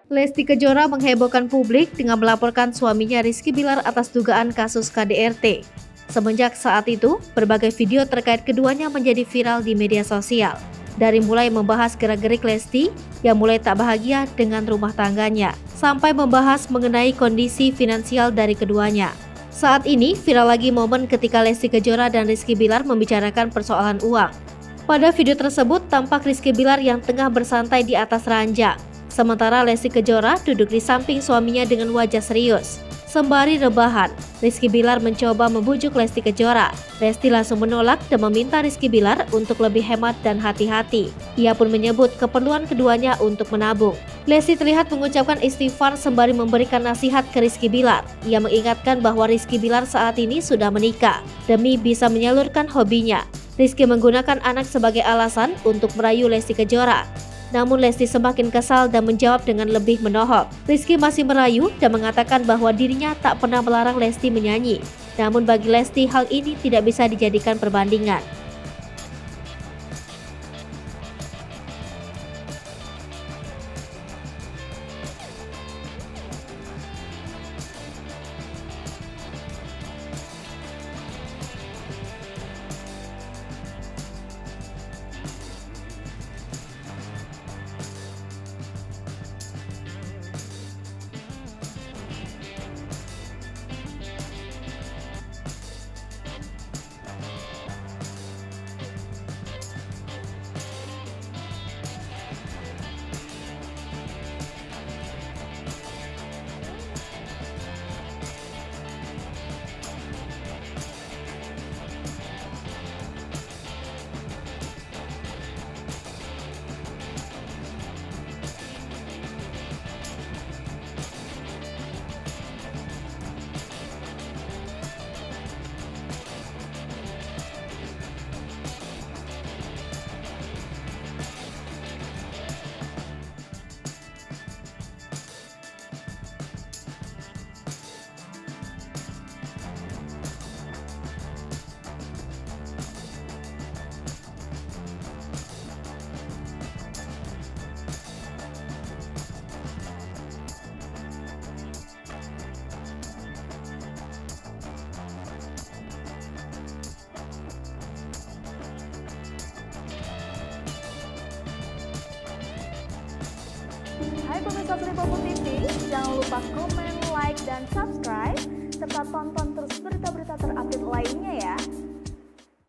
Lesti Kejora menghebohkan publik dengan melaporkan suaminya Rizky Bilar atas dugaan kasus KDRT. Semenjak saat itu, berbagai video terkait keduanya menjadi viral di media sosial. Dari mulai membahas gerak-gerik Lesti yang mulai tak bahagia dengan rumah tangganya, sampai membahas mengenai kondisi finansial dari keduanya. Saat ini viral lagi momen ketika Lesti Kejora dan Rizky Bilar membicarakan persoalan uang. Pada video tersebut tampak Rizky Bilar yang tengah bersantai di atas ranjang. Sementara Lesti Kejora duduk di samping suaminya dengan wajah serius. Sembari rebahan, Rizky Bilar mencoba membujuk Lesti Kejora. Lesti langsung menolak dan meminta Rizky Bilar untuk lebih hemat dan hati-hati. Ia pun menyebut keperluan keduanya untuk menabung. Lesti terlihat mengucapkan istighfar sembari memberikan nasihat ke Rizky Bilar. Ia mengingatkan bahwa Rizky Bilar saat ini sudah menikah demi bisa menyalurkan hobinya. Rizky menggunakan anak sebagai alasan untuk merayu Lesti Kejora. Namun Lesti semakin kesal dan menjawab dengan lebih menohok. Rizky masih merayu dan mengatakan bahwa dirinya tak pernah melarang Lesti menyanyi. Namun bagi Lesti hal ini tidak bisa dijadikan perbandingan. Hai pemirsa Sri Popo TV, jangan lupa komen, like, dan subscribe, serta tonton terus